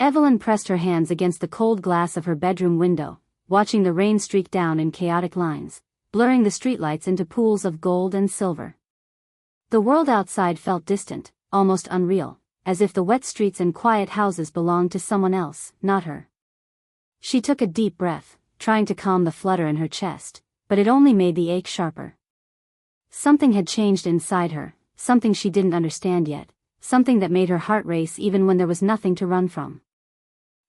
Evelyn pressed her hands against the cold glass of her bedroom window, watching the rain streak down in chaotic lines, blurring the streetlights into pools of gold and silver. The world outside felt distant, almost unreal, as if the wet streets and quiet houses belonged to someone else, not her. She took a deep breath, trying to calm the flutter in her chest, but it only made the ache sharper. Something had changed inside her, something she didn't understand yet, something that made her heart race even when there was nothing to run from.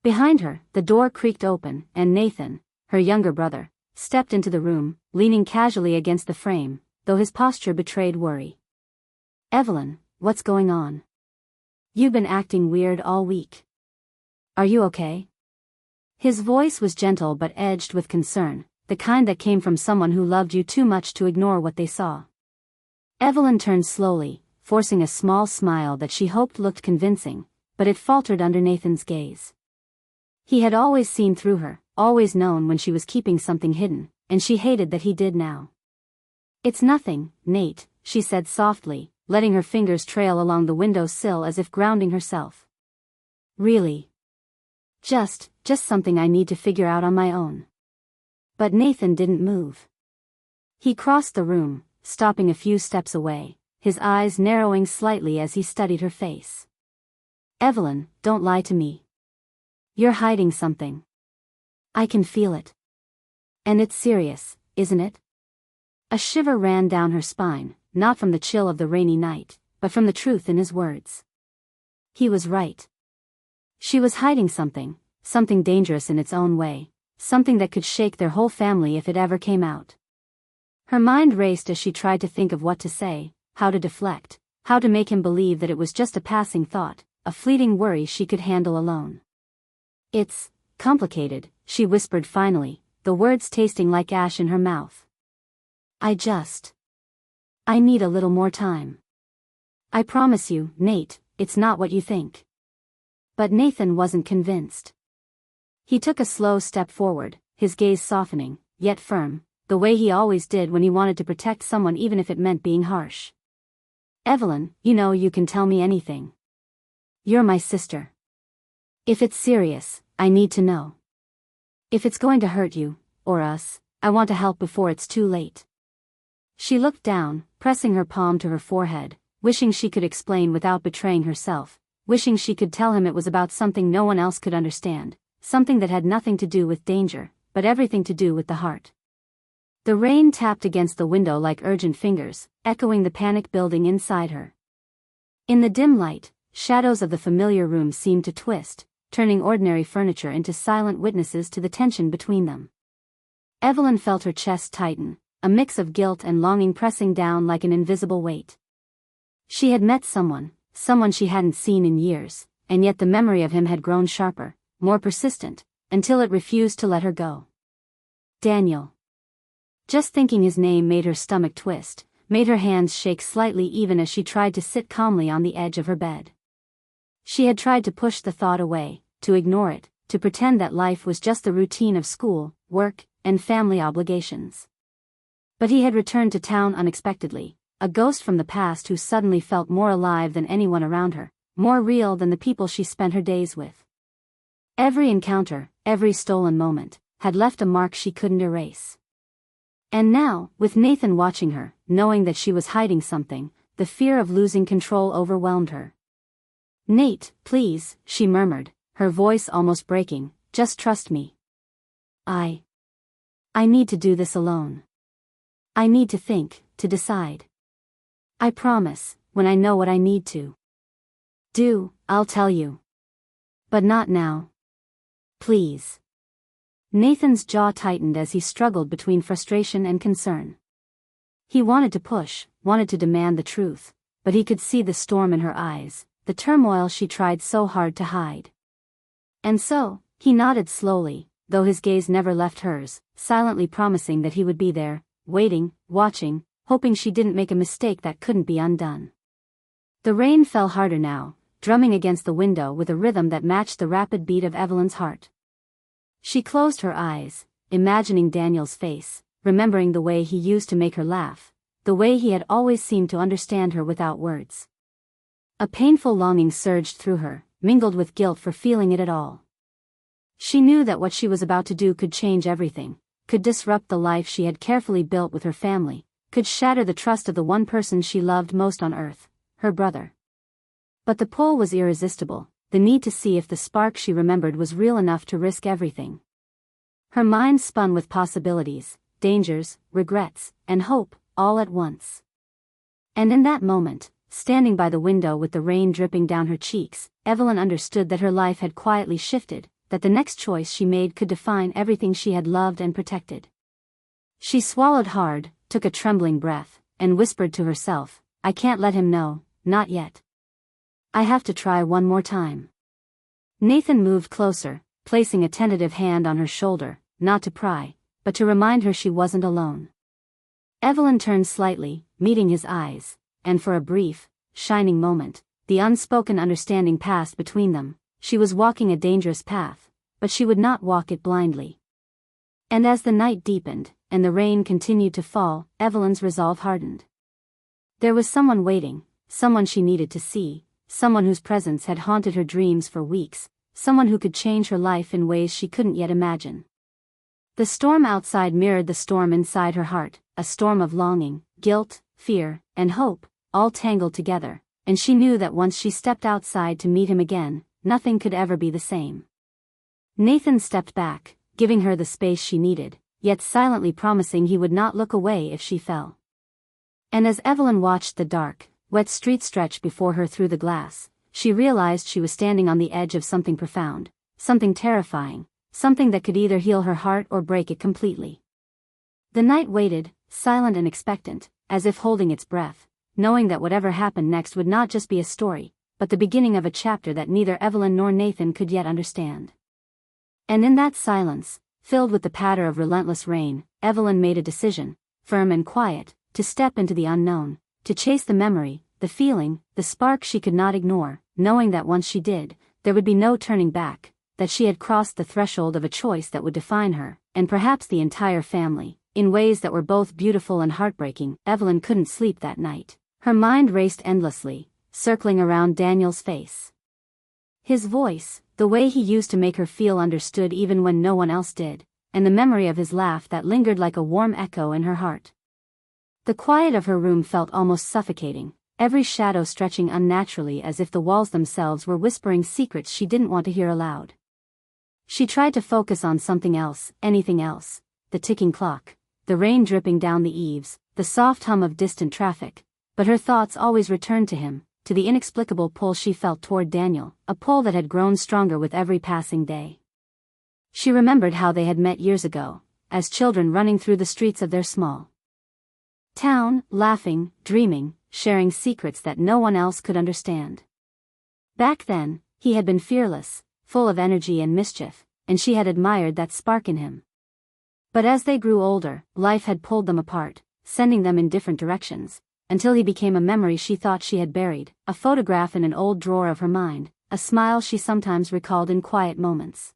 Behind her, the door creaked open, and Nathan, her younger brother, stepped into the room, leaning casually against the frame, though his posture betrayed worry. "Evelyn, what's going on? You've been acting weird all week. Are you okay?" His voice was gentle but edged with concern, the kind that came from someone who loved you too much to ignore what they saw. Evelyn turned slowly, forcing a small smile that she hoped looked convincing, but it faltered under Nathan's gaze. He had always seen through her, always known when she was keeping something hidden, and she hated that he did now. "It's nothing, Nate," she said softly, letting her fingers trail along the window sill as if grounding herself. "Really? Just something I need to figure out on my own." But Nathan didn't move. He crossed the room, stopping a few steps away, his eyes narrowing slightly as he studied her face. "Evelyn, don't lie to me. You're hiding something. I can feel it. And it's serious, isn't it?" A shiver ran down her spine, not from the chill of the rainy night, but from the truth in his words. He was right. She was hiding something dangerous in its own way, something that could shake their whole family if it ever came out. Her mind raced as she tried to think of what to say, how to deflect, how to make him believe that it was just a passing thought, a fleeting worry she could handle alone. "It's complicated," she whispered finally, the words tasting like ash in her mouth. I need a little more time. I promise you, Nate, it's not what you think." But Nathan wasn't convinced. He took a slow step forward, his gaze softening, yet firm, the way he always did when he wanted to protect someone even if it meant being harsh. "Evelyn, you can tell me anything. You're my sister. If it's serious, I need to know. If it's going to hurt you, or us, I want to help before it's too late." She looked down, pressing her palm to her forehead, wishing she could explain without betraying herself, wishing she could tell him it was about something no one else could understand, something that had nothing to do with danger, but everything to do with the heart. The rain tapped against the window like urgent fingers, echoing the panic building inside her. In the dim light, shadows of the familiar room seemed to twist, turning ordinary furniture into silent witnesses to the tension between them. Evelyn felt her chest tighten, a mix of guilt and longing pressing down like an invisible weight. She had met someone she hadn't seen in years, and yet the memory of him had grown sharper, more persistent, until it refused to let her go. Daniel. Just thinking his name made her stomach twist, made her hands shake slightly even as she tried to sit calmly on the edge of her bed. She had tried to push the thought away, to ignore it, to pretend that life was just the routine of school, work, and family obligations. But he had returned to town unexpectedly, a ghost from the past who suddenly felt more alive than anyone around her, more real than the people she spent her days with. Every encounter, every stolen moment, had left a mark she couldn't erase. And now, with Nathan watching her, knowing that she was hiding something, the fear of losing control overwhelmed her. "Nate, please," she murmured, her voice almost breaking, "just trust me. I need to do this alone. I need to think, to decide. I promise, when I know what I need to do, I'll tell you. But not now. Please." Nathan's jaw tightened as he struggled between frustration and concern. He wanted to push, wanted to demand the truth, but he could see the storm in her eyes, the turmoil she tried so hard to hide. And so, he nodded slowly, though his gaze never left hers, silently promising that he would be there, waiting, watching, hoping she didn't make a mistake that couldn't be undone. The rain fell harder now, drumming against the window with a rhythm that matched the rapid beat of Evelyn's heart. She closed her eyes, imagining Daniel's face, remembering the way he used to make her laugh, the way he had always seemed to understand her without words. A painful longing surged through her, mingled with guilt for feeling it at all. She knew that what she was about to do could change everything, could disrupt the life she had carefully built with her family, could shatter the trust of the one person she loved most on earth, her brother. But the pull was irresistible, the need to see if the spark she remembered was real enough to risk everything. Her mind spun with possibilities, dangers, regrets, and hope, all at once. And in that moment, standing by the window with the rain dripping down her cheeks, Evelyn understood that her life had quietly shifted, that the next choice she made could define everything she had loved and protected. She swallowed hard, took a trembling breath, and whispered to herself, "I can't let him know, not yet. I have to try one more time." Nathan moved closer, placing a tentative hand on her shoulder, not to pry, but to remind her she wasn't alone. Evelyn turned slightly, meeting his eyes, and for a brief, shining moment, the unspoken understanding passed between them. She was walking a dangerous path, but she would not walk it blindly. And as the night deepened, and the rain continued to fall, Evelyn's resolve hardened. There was someone waiting, someone she needed to see, someone whose presence had haunted her dreams for weeks, someone who could change her life in ways she couldn't yet imagine. The storm outside mirrored the storm inside her heart, a storm of longing, guilt, fear, and hope, all tangled together, and she knew that once she stepped outside to meet him again, nothing could ever be the same. Nathan stepped back, giving her the space she needed, yet silently promising he would not look away if she fell. And as Evelyn watched the dark, wet street stretch before her through the glass, she realized she was standing on the edge of something profound, something terrifying, something that could either heal her heart or break it completely. The night waited, silent and expectant, as if holding its breath, knowing that whatever happened next would not just be a story, but the beginning of a chapter that neither Evelyn nor Nathan could yet understand. And in that silence, filled with the patter of relentless rain, Evelyn made a decision, firm and quiet, to step into the unknown, to chase the memory, the feeling, the spark she could not ignore, knowing that once she did, there would be no turning back, that she had crossed the threshold of a choice that would define her, and perhaps the entire family, in ways that were both beautiful and heartbreaking. Evelyn couldn't sleep that night. Her mind raced endlessly, circling around Daniel's face. His voice, the way he used to make her feel understood even when no one else did, and the memory of his laugh that lingered like a warm echo in her heart. The quiet of her room felt almost suffocating, every shadow stretching unnaturally as if the walls themselves were whispering secrets she didn't want to hear aloud. She tried to focus on something else, anything else, the ticking clock, the rain dripping down the eaves, the soft hum of distant traffic, but her thoughts always returned to him, to the inexplicable pull she felt toward Daniel, a pull that had grown stronger with every passing day. She remembered how they had met years ago, as children running through the streets of their small town, laughing, dreaming, sharing secrets that no one else could understand. Back then, he had been fearless, full of energy and mischief, and she had admired that spark in him. But as they grew older, life had pulled them apart, sending them in different directions, until he became a memory she thought she had buried, a photograph in an old drawer of her mind, a smile she sometimes recalled in quiet moments.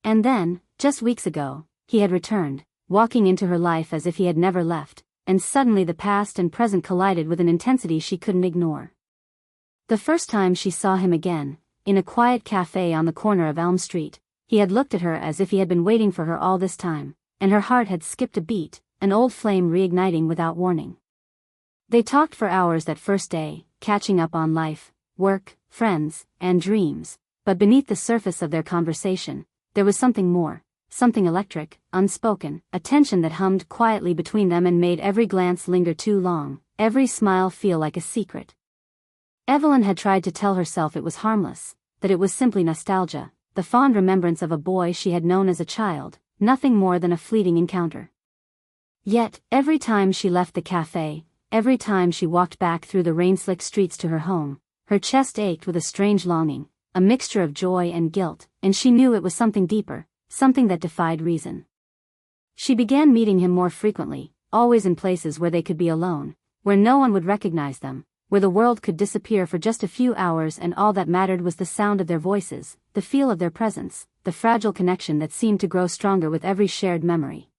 And then, just weeks ago, he had returned, walking into her life as if he had never left, and suddenly the past and present collided with an intensity she couldn't ignore. The first time she saw him again, in a quiet cafe on the corner of Elm Street, he had looked at her as if he had been waiting for her all this time, and her heart had skipped a beat, an old flame reigniting without warning. They talked for hours that first day, catching up on life, work, friends, and dreams, but beneath the surface of their conversation, there was something more, something electric, unspoken, a tension that hummed quietly between them and made every glance linger too long, every smile feel like a secret. Evelyn had tried to tell herself it was harmless, that it was simply nostalgia, the fond remembrance of a boy she had known as a child, nothing more than a fleeting encounter. Yet, every time she left the cafe, every time she walked back through the rain-slicked streets to her home, her chest ached with a strange longing, a mixture of joy and guilt, and she knew it was something deeper, something that defied reason. She began meeting him more frequently, always in places where they could be alone, where no one would recognize them, where the world could disappear for just a few hours and all that mattered was the sound of their voices, the feel of their presence, the fragile connection that seemed to grow stronger with every shared memory.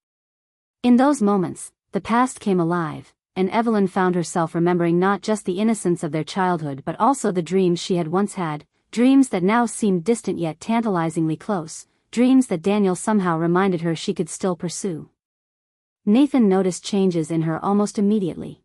In those moments, the past came alive, and Evelyn found herself remembering not just the innocence of their childhood but also the dreams she had once had, dreams that now seemed distant yet tantalizingly close, dreams that Daniel somehow reminded her she could still pursue. Nathan noticed changes in her almost immediately.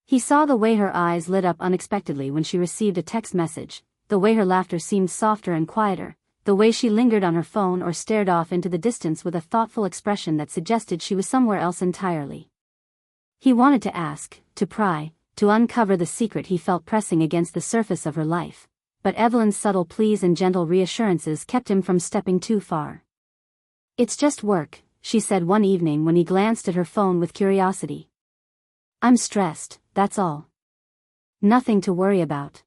He saw the way her eyes lit up unexpectedly when she received a text message, the way her laughter seemed softer and quieter, the way she lingered on her phone or stared off into the distance with a thoughtful expression that suggested she was somewhere else entirely. He wanted to ask, to pry, to uncover the secret he felt pressing against the surface of her life, but Evelyn's subtle pleas and gentle reassurances kept him from stepping too far. "It's just work," she said one evening when he glanced at her phone with curiosity. "I'm stressed, that's all. Nothing to worry about."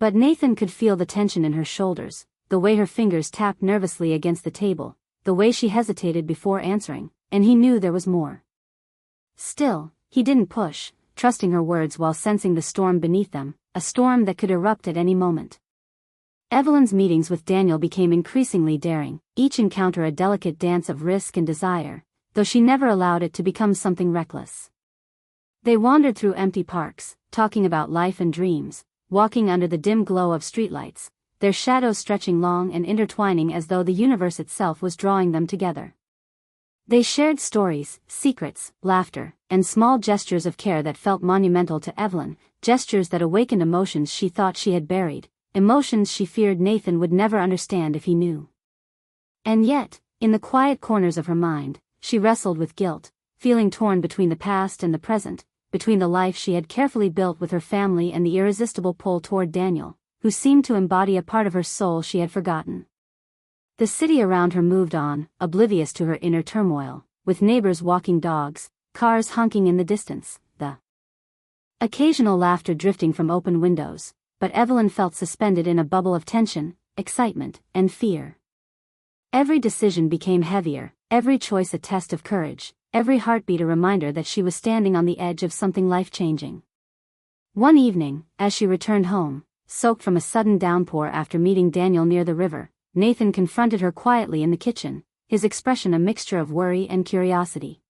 But Nathan could feel the tension in her shoulders, the way her fingers tapped nervously against the table, the way she hesitated before answering, and he knew there was more. Still, he didn't push, trusting her words while sensing the storm beneath them, a storm that could erupt at any moment. Evelyn's meetings with Daniel became increasingly daring, each encounter a delicate dance of risk and desire, though she never allowed it to become something reckless. They wandered through empty parks, talking about life and dreams, walking under the dim glow of streetlights, their shadows stretching long and intertwining as though the universe itself was drawing them together. They shared stories, secrets, laughter, and small gestures of care that felt monumental to Evelyn, gestures that awakened emotions she thought she had buried, emotions she feared Nathan would never understand if he knew. And yet, in the quiet corners of her mind, she wrestled with guilt, feeling torn between the past and the present, between the life she had carefully built with her family and the irresistible pull toward Daniel, who seemed to embody a part of her soul she had forgotten. The city around her moved on, oblivious to her inner turmoil, with neighbors walking dogs, cars honking in the distance, the occasional laughter drifting from open windows, but Evelyn felt suspended in a bubble of tension, excitement, and fear. Every decision became heavier, every choice a test of courage, every heartbeat a reminder that she was standing on the edge of something life-changing. One evening, as she returned home, soaked from a sudden downpour after meeting Daniel near the river, Nathan confronted her quietly in the kitchen, his expression a mixture of worry and curiosity.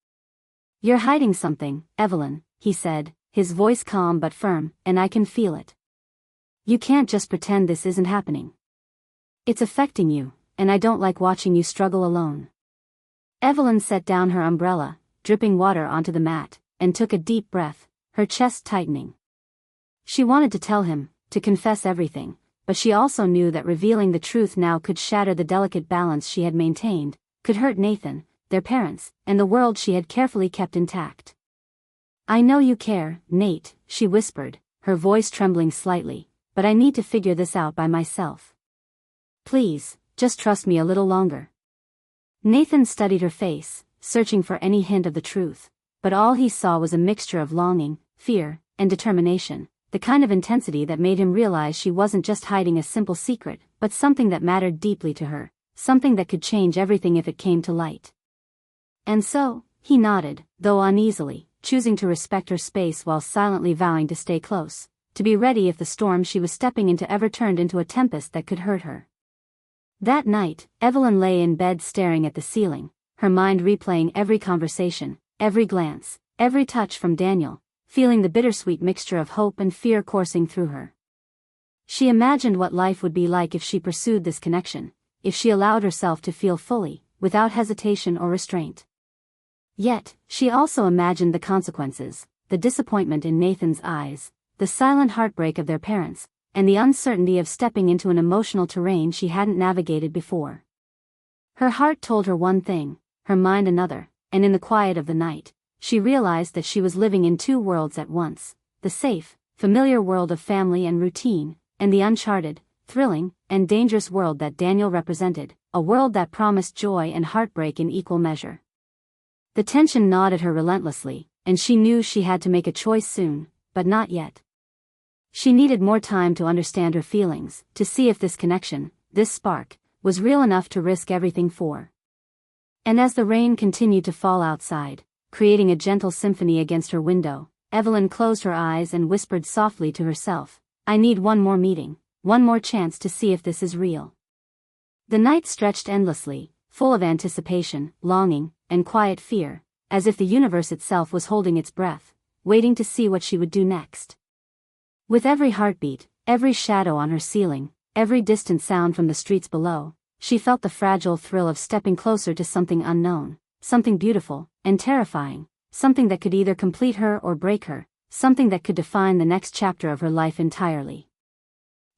"You're hiding something, Evelyn," he said, his voice calm but firm, "and I can feel it. You can't just pretend this isn't happening. It's affecting you, and I don't like watching you struggle alone." Evelyn set down her umbrella, dripping water onto the mat, and took a deep breath, her chest tightening. She wanted to tell him, to confess everything, but she also knew that revealing the truth now could shatter the delicate balance she had maintained, could hurt Nathan, their parents, and the world she had carefully kept intact. "I know you care, Nate," she whispered, her voice trembling slightly, "but I need to figure this out by myself. Please, just trust me a little longer." Nathan studied her face, searching for any hint of the truth, but all he saw was a mixture of longing, fear, and determination, the kind of intensity that made him realize she wasn't just hiding a simple secret, but something that mattered deeply to her, something that could change everything if it came to light. And so, he nodded, though uneasily, choosing to respect her space while silently vowing to stay close, to be ready if the storm she was stepping into ever turned into a tempest that could hurt her. That night, Evelyn lay in bed staring at the ceiling, her mind replaying every conversation, every glance, every touch from Daniel, feeling the bittersweet mixture of hope and fear coursing through her. She imagined what life would be like if she pursued this connection, if she allowed herself to feel fully, without hesitation or restraint. Yet, she also imagined the consequences, the disappointment in Nathan's eyes, the silent heartbreak of their parents, and the uncertainty of stepping into an emotional terrain she hadn't navigated before. Her heart told her one thing, her mind another, and in the quiet of the night, she realized that she was living in two worlds at once, the safe, familiar world of family and routine, and the uncharted, thrilling, and dangerous world that Daniel represented, a world that promised joy and heartbreak in equal measure. The tension gnawed at her relentlessly, and she knew she had to make a choice soon, but not yet. She needed more time to understand her feelings, to see if this connection, this spark, was real enough to risk everything for. And as the rain continued to fall outside, creating a gentle symphony against her window, Evelyn closed her eyes and whispered softly to herself, "I need one more meeting, one more chance to see if this is real." The night stretched endlessly, full of anticipation, longing, and quiet fear, as if the universe itself was holding its breath, waiting to see what she would do next. With every heartbeat, every shadow on her ceiling, every distant sound from the streets below, she felt the fragile thrill of stepping closer to something unknown, something beautiful and terrifying, something that could either complete her or break her, something that could define the next chapter of her life entirely.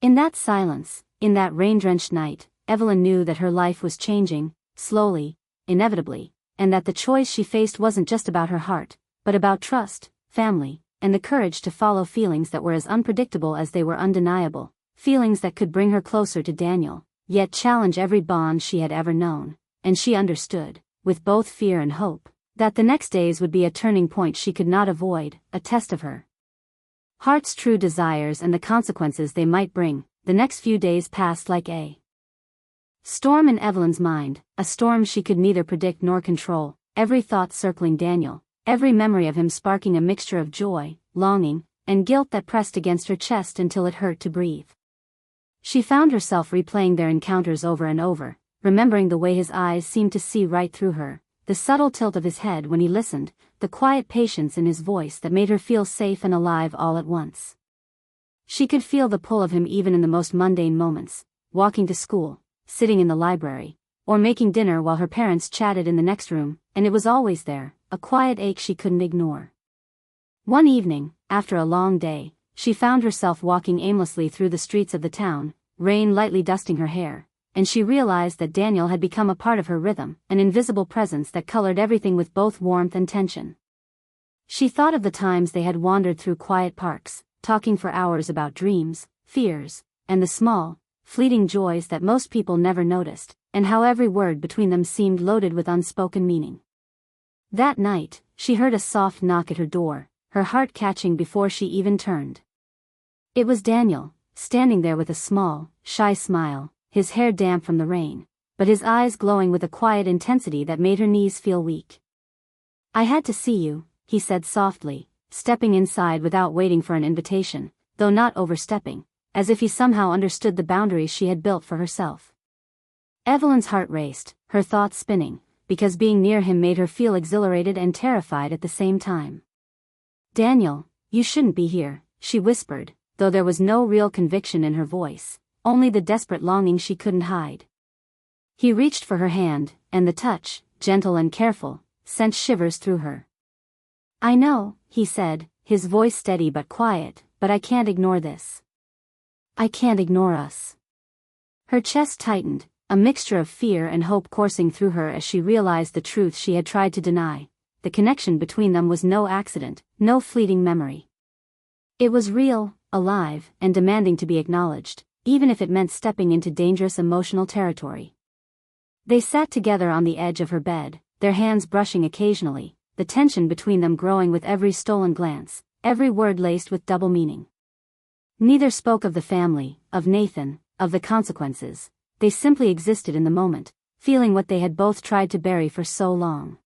In that silence, in that rain-drenched night, Evelyn knew that her life was changing, slowly, inevitably, and that the choice she faced wasn't just about her heart, but about trust, family, and the courage to follow feelings that were as unpredictable as they were undeniable, feelings that could bring her closer to Daniel, yet challenge every bond she had ever known, and she understood, with both fear and hope, that the next days would be a turning point she could not avoid, a test of her heart's true desires and the consequences they might bring. The next few days passed like a storm in Evelyn's mind, a storm she could neither predict nor control, every thought circling Daniel, every memory of him sparking a mixture of joy, longing, and guilt that pressed against her chest until it hurt to breathe. She found herself replaying their encounters over and over, remembering the way his eyes seemed to see right through her, the subtle tilt of his head when he listened, the quiet patience in his voice that made her feel safe and alive all at once. She could feel the pull of him even in the most mundane moments, walking to school, sitting in the library, or making dinner while her parents chatted in the next room, and it was always there, a quiet ache she couldn't ignore. One evening, after a long day, she found herself walking aimlessly through the streets of the town, rain lightly dusting her hair, and she realized that Daniel had become a part of her rhythm, an invisible presence that colored everything with both warmth and tension. She thought of the times they had wandered through quiet parks, talking for hours about dreams, fears, and the small, fleeting joys that most people never noticed, and how every word between them seemed loaded with unspoken meaning. That night, she heard a soft knock at her door, her heart catching before she even turned. It was Daniel, standing there with a small, shy smile, his hair damp from the rain, but his eyes glowing with a quiet intensity that made her knees feel weak. "I had to see you," he said softly, stepping inside without waiting for an invitation, though not overstepping, as if he somehow understood the boundaries she had built for herself. Evelyn's heart raced, her thoughts spinning, because being near him made her feel exhilarated and terrified at the same time. "Daniel, you shouldn't be here," she whispered, though there was no real conviction in her voice, only the desperate longing she couldn't hide. He reached for her hand, and the touch, gentle and careful, sent shivers through her. "I know," he said, his voice steady but quiet, "but I can't ignore this. I can't ignore us." Her chest tightened, a mixture of fear and hope coursing through her as she realized the truth she had tried to deny. The connection between them was no accident, no fleeting memory. It was real, alive, and demanding to be acknowledged, even if it meant stepping into dangerous emotional territory. They sat together on the edge of her bed, their hands brushing occasionally, the tension between them growing with every stolen glance, every word laced with double meaning. Neither spoke of the family, of Nathan, of the consequences. They simply existed in the moment, feeling what they had both tried to bury for so long.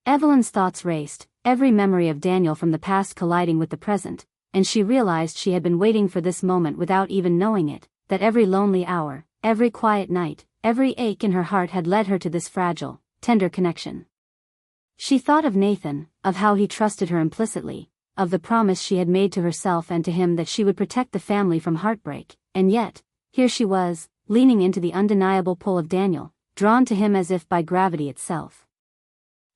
Evelyn's thoughts raced, every memory of Daniel from the past colliding with the present, and she realized she had been waiting for this moment without even knowing it, that every lonely hour, every quiet night, every ache in her heart had led her to this fragile, tender connection. She thought of Nathan, of how he trusted her implicitly, of the promise she had made to herself and to him that she would protect the family from heartbreak, and yet, here she was, leaning into the undeniable pull of Daniel, drawn to him as if by gravity itself.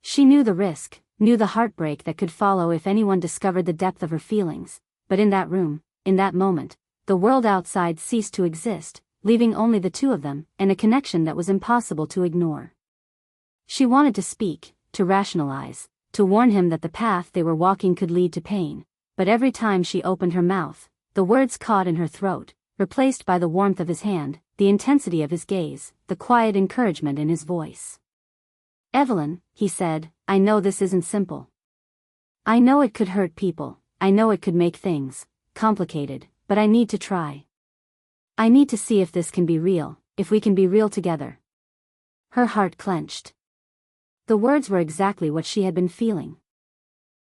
She knew the risk, knew the heartbreak that could follow if anyone discovered the depth of her feelings, but in that room, in that moment, the world outside ceased to exist, leaving only the two of them, and a connection that was impossible to ignore. She wanted to speak, to rationalize, to warn him that the path they were walking could lead to pain, but every time she opened her mouth, the words caught in her throat, replaced by the warmth of his hand, the intensity of his gaze, the quiet encouragement in his voice. "Evelyn," he said, "I know this isn't simple. I know it could hurt people, I know it could make things complicated, but I need to try. I need to see if this can be real, if we can be real together." Her heart clenched. The words were exactly what she had been feeling,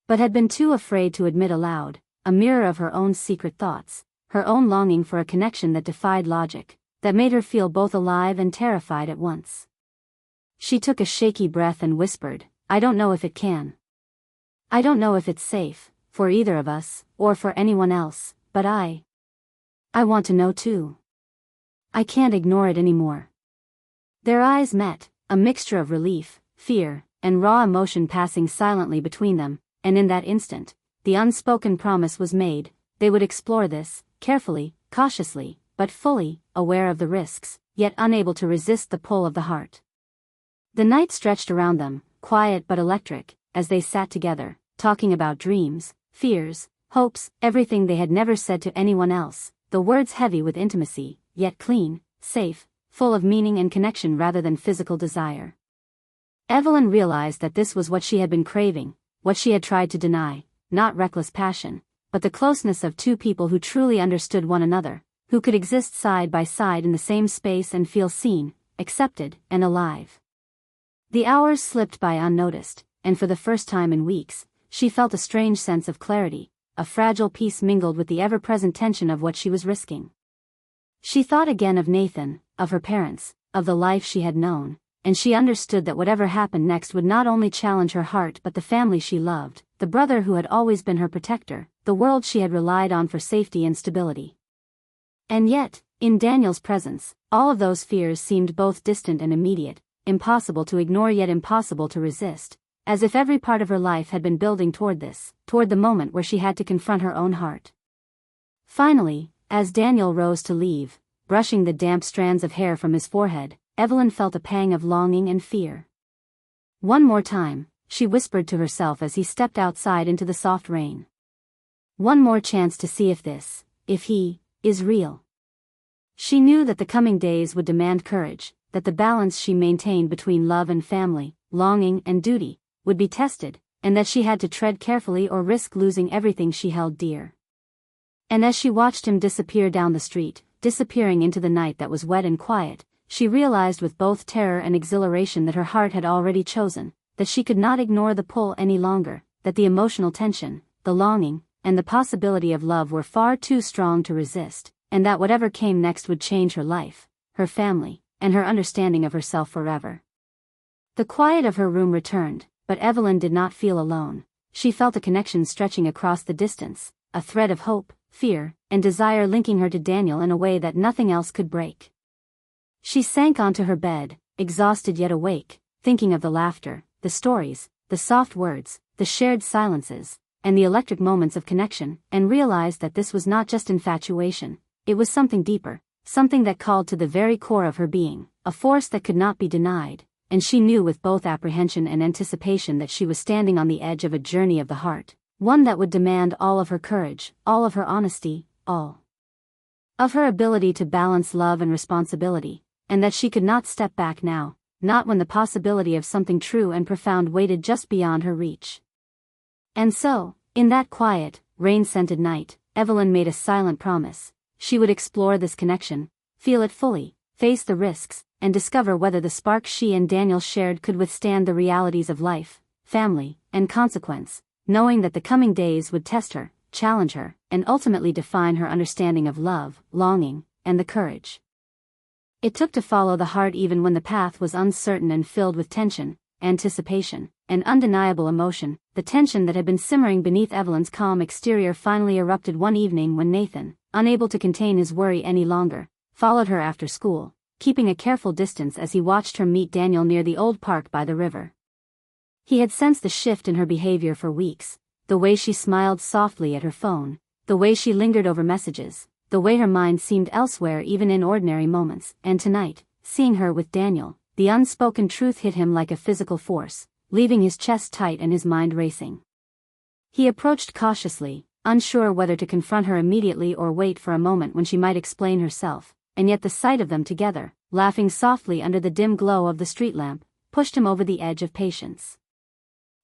but had been too afraid to admit aloud, a mirror of her own secret thoughts, her own longing for a connection that defied logic, that made her feel both alive and terrified at once. She took a shaky breath and whispered, "I don't know if it can. I don't know if it's safe, for either of us, or for anyone else, but I want to know too." I can't ignore it anymore." Their eyes met, a mixture of relief, fear, and raw emotion passing silently between them, and in that instant, the unspoken promise was made: they would explore this, carefully, cautiously, but fully, aware of the risks, yet unable to resist the pull of the heart. The night stretched around them, quiet but electric, as they sat together, talking about dreams, fears, hopes, everything they had never said to anyone else, the words heavy with intimacy, yet clean, safe, full of meaning and connection rather than physical desire. Evelyn realized that this was what she had been craving, what she had tried to deny, not reckless passion, but the closeness of two people who truly understood one another, who could exist side by side in the same space and feel seen, accepted, and alive. The hours slipped by unnoticed, and for the first time in weeks, she felt a strange sense of clarity, a fragile peace mingled with the ever-present tension of what she was risking. She thought again of Nathan, of her parents, of the life she had known, and she understood that whatever happened next would not only challenge her heart but the family she loved, the brother who had always been her protector, the world she had relied on for safety and stability. And yet, in Daniel's presence, all of those fears seemed both distant and immediate, impossible to ignore yet impossible to resist, as if every part of her life had been building toward this, toward the moment where she had to confront her own heart. Finally, as Daniel rose to leave, brushing the damp strands of hair from his forehead, Evelyn felt a pang of longing and fear. "One more time," she whispered to herself as he stepped outside into the soft rain. "One more chance to see if he, is real." She knew that the coming days would demand courage, that the balance she maintained between love and family, longing and duty, would be tested, and that she had to tread carefully or risk losing everything she held dear. And as she watched him disappear down the street, disappearing into the night that was wet and quiet, she realized with both terror and exhilaration that her heart had already chosen, that she could not ignore the pull any longer, that the emotional tension, the longing, and the possibility of love were far too strong to resist, and that whatever came next would change her life, her family, and her understanding of herself forever. The quiet of her room returned, but Evelyn did not feel alone. She felt a connection stretching across the distance, a thread of hope, fear, and desire linking her to Daniel in a way that nothing else could break. She sank onto her bed, exhausted yet awake, thinking of the laughter, the stories, the soft words, the shared silences, and the electric moments of connection, and realized that this was not just infatuation, it was something deeper, something that called to the very core of her being, a force that could not be denied, and she knew with both apprehension and anticipation that she was standing on the edge of a journey of the heart, one that would demand all of her courage, all of her honesty, all of her ability to balance love and responsibility, and that she could not step back now, not when the possibility of something true and profound waited just beyond her reach. And so, in that quiet, rain-scented night, Evelyn made a silent promise. She would explore this connection, feel it fully, face the risks, and discover whether the spark she and Daniel shared could withstand the realities of life, family, and consequence, knowing that the coming days would test her, challenge her, and ultimately define her understanding of love, longing, and the courage it took to follow the heart even when the path was uncertain and filled with tension, anticipation, and undeniable emotion. The tension that had been simmering beneath Evelyn's calm exterior finally erupted one evening when Nathan, unable to contain his worry any longer, followed her after school, keeping a careful distance as he watched her meet Daniel near the old park by the river. He had sensed the shift in her behavior for weeks, the way she smiled softly at her phone, the way she lingered over messages, the way her mind seemed elsewhere even in ordinary moments, and tonight, seeing her with Daniel, the unspoken truth hit him like a physical force, leaving his chest tight and his mind racing. He approached cautiously, unsure whether to confront her immediately or wait for a moment when she might explain herself, and yet the sight of them together, laughing softly under the dim glow of the street lamp, pushed him over the edge of patience.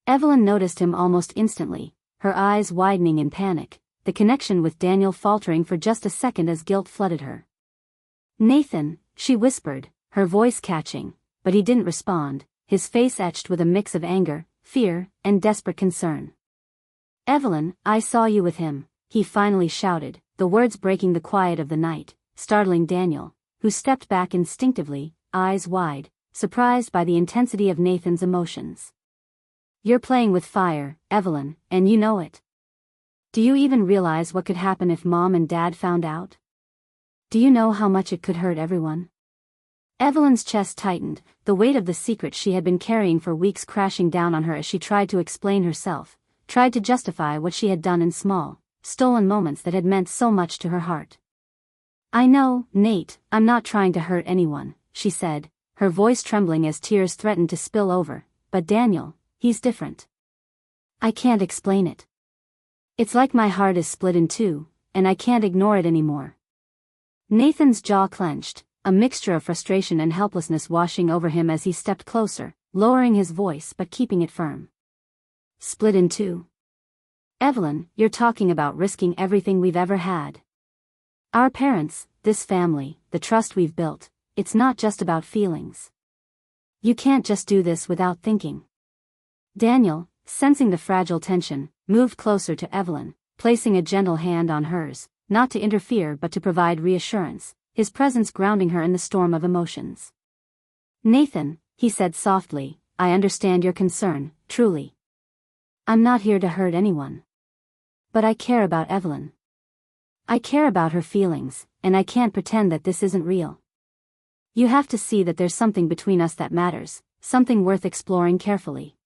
Evelyn noticed him almost instantly, her eyes widening in panic, the connection with Daniel faltering for just a second as guilt flooded her. "Nathan," she whispered, her voice catching, but he didn't respond, his face etched with a mix of anger, fear, and desperate concern. "Evelyn, I saw you with him," he finally shouted, the words breaking the quiet of the night, startling Daniel, who stepped back instinctively, eyes wide, surprised by the intensity of Nathan's emotions. "You're playing with fire, Evelyn, and you know it. Do you even realize what could happen if Mom and Dad found out?" Do you know how much it could hurt everyone? Evelyn's chest tightened, the weight of the secret she had been carrying for weeks crashing down on her as she tried to explain herself, tried to justify what she had done in small, stolen moments that had meant so much to her heart. I know, Nate, I'm not trying to hurt anyone, she said, her voice trembling as tears threatened to spill over, but Daniel, he's different. I can't explain it. It's like my heart is split in two, and I can't ignore it anymore. Nathan's jaw clenched, a mixture of frustration and helplessness washing over him as he stepped closer, lowering his voice but keeping it firm. Split in two. Evelyn, you're talking about risking everything we've ever had. Our parents, this family, the trust we've built, it's not just about feelings. You can't just do this without thinking. Daniel, sensing the fragile tension, moved closer to Evelyn, placing a gentle hand on hers, not to interfere but to provide reassurance, his presence grounding her in the storm of emotions. Nathan, he said softly, I understand your concern, truly. I'm not here to hurt anyone. But I care about Evelyn. I care about her feelings, and I can't pretend that this isn't real. You have to see that there's something between us that matters, something worth exploring carefully.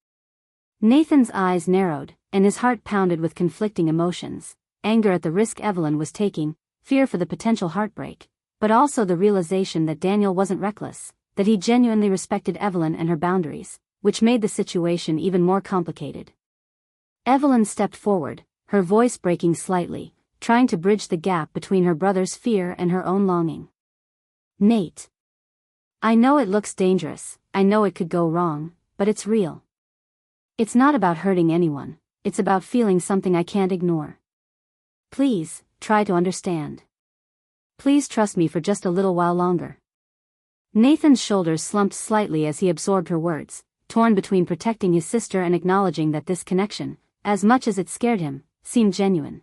Nathan's eyes narrowed, and his heart pounded with conflicting emotions, anger at the risk Evelyn was taking, fear for the potential heartbreak, but also the realization that Daniel wasn't reckless, that he genuinely respected Evelyn and her boundaries, which made the situation even more complicated. Evelyn stepped forward, her voice breaking slightly, trying to bridge the gap between her brother's fear and her own longing. Nate. I know it looks dangerous, I know it could go wrong, but it's real. It's not about hurting anyone, it's about feeling something I can't ignore. Please, try to understand. Please trust me for just a little while longer. Nathan's shoulders slumped slightly as he absorbed her words, torn between protecting his sister and acknowledging that this connection, as much as it scared him, seemed genuine.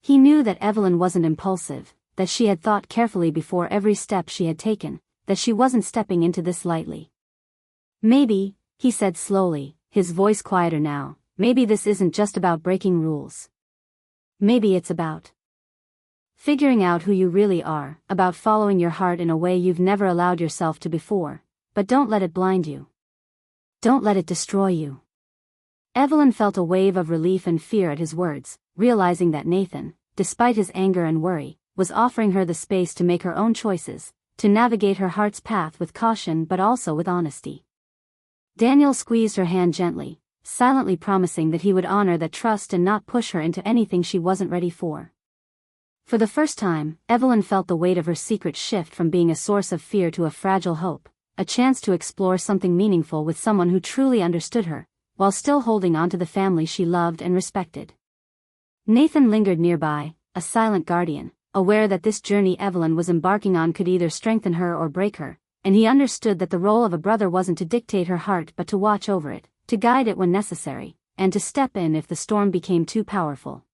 He knew that Evelyn wasn't impulsive, that she had thought carefully before every step she had taken, that she wasn't stepping into this lightly. Maybe, he said slowly, his voice quieter now, maybe this isn't just about breaking rules. Maybe it's about figuring out who you really are, about following your heart in a way you've never allowed yourself to before, but don't let it blind you. Don't let it destroy you. Evelyn felt a wave of relief and fear at his words, realizing that Nathan, despite his anger and worry, was offering her the space to make her own choices, to navigate her heart's path with caution but also with honesty. Daniel squeezed her hand gently, silently promising that he would honor that trust and not push her into anything she wasn't ready for. For the first time, Evelyn felt the weight of her secret shift from being a source of fear to a fragile hope, a chance to explore something meaningful with someone who truly understood her, while still holding on to the family she loved and respected. Nathan lingered nearby, a silent guardian, aware that this journey Evelyn was embarking on could either strengthen her or break her, and he understood that the role of a brother wasn't to dictate her heart but to watch over it, to guide it when necessary, and to step in if the storm became too powerful.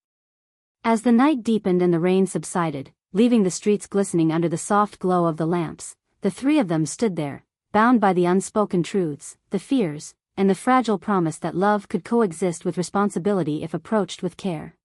As the night deepened and the rain subsided, leaving the streets glistening under the soft glow of the lamps, the three of them stood there, bound by the unspoken truths, the fears, and the fragile promise that love could coexist with responsibility if approached with care.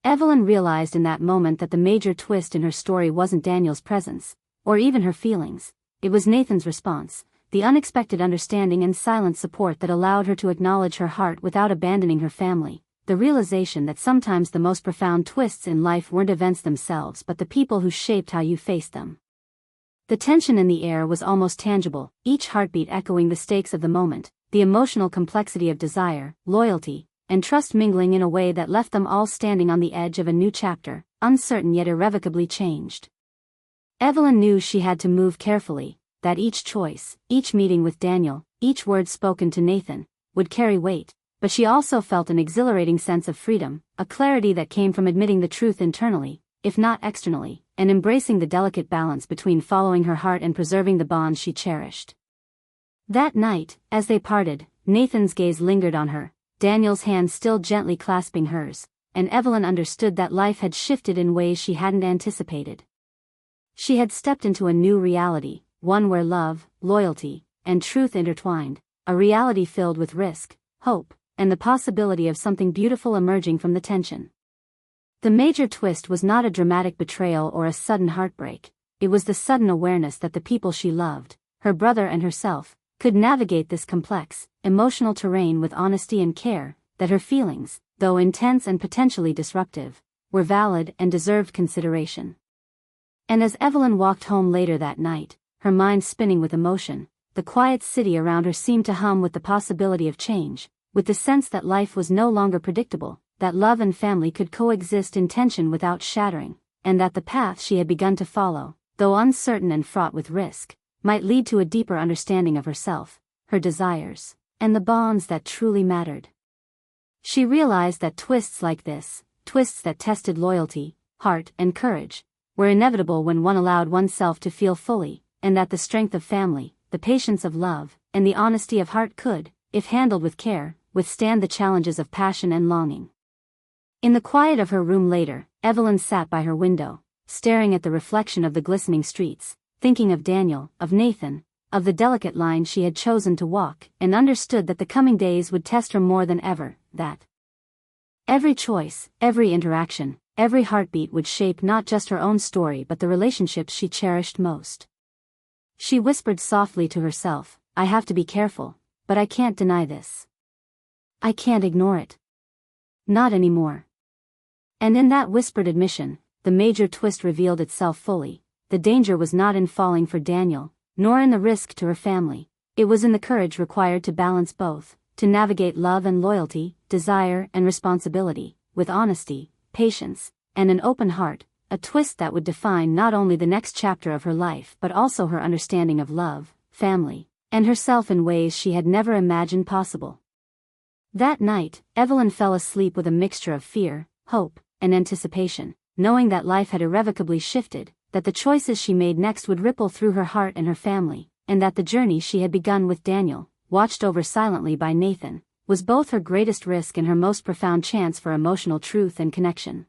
Evelyn realized in that moment that the major twist in her story wasn't Daniel's presence, or even her feelings, it was Nathan's response, the unexpected understanding and silent support that allowed her to acknowledge her heart without abandoning her family, the realization that sometimes the most profound twists in life weren't events themselves but the people who shaped how you faced them. The tension in the air was almost tangible, each heartbeat echoing the stakes of the moment, the emotional complexity of desire, loyalty, and trust mingling in a way that left them all standing on the edge of a new chapter, uncertain yet irrevocably changed. Evelyn knew she had to move carefully, that each choice, each meeting with Daniel, each word spoken to Nathan, would carry weight, but she also felt an exhilarating sense of freedom, a clarity that came from admitting the truth internally, if not externally, and embracing the delicate balance between following her heart and preserving the bonds she cherished. That night, as they parted, Nathan's gaze lingered on her, Daniel's hand still gently clasping hers, and Evelyn understood that life had shifted in ways she hadn't anticipated. She had stepped into a new reality, one where love, loyalty, and truth intertwined, a reality filled with risk, hope, and the possibility of something beautiful emerging from the tension. The major twist was not a dramatic betrayal or a sudden heartbreak. It was the sudden awareness that the people she loved, her brother and herself, could navigate this complex, emotional terrain with honesty and care, that her feelings, though intense and potentially disruptive, were valid and deserved consideration. And as Evelyn walked home later that night, her mind spinning with emotion, the quiet city around her seemed to hum with the possibility of change, with the sense that life was no longer predictable, that love and family could coexist in tension without shattering, and that the path she had begun to follow, though uncertain and fraught with risk, might lead to a deeper understanding of herself, her desires, and the bonds that truly mattered. She realized that twists like this, twists that tested loyalty, heart, and courage, were inevitable when one allowed oneself to feel fully, and that the strength of family, the patience of love, and the honesty of heart could, if handled with care, withstand the challenges of passion and longing. In the quiet of her room later, Evelyn sat by her window, staring at the reflection of the glistening streets, thinking of Daniel, of Nathan, of the delicate line she had chosen to walk, and understood that the coming days would test her more than ever, that every choice, every interaction, every heartbeat would shape not just her own story but the relationships she cherished most. She whispered softly to herself, "I have to be careful, but I can't deny this. I can't ignore it. Not anymore." And in that whispered admission, the major twist revealed itself fully. The danger was not in falling for Daniel, nor in the risk to her family. It was in the courage required to balance both, to navigate love and loyalty, desire and responsibility, with honesty, patience, and an open heart, a twist that would define not only the next chapter of her life but also her understanding of love, family, and herself in ways she had never imagined possible. That night, Evelyn fell asleep with a mixture of fear, hope, and anticipation, knowing that life had irrevocably shifted, that the choices she made next would ripple through her heart and her family, and that the journey she had begun with Daniel, watched over silently by Nathan, was both her greatest risk and her most profound chance for emotional truth and connection.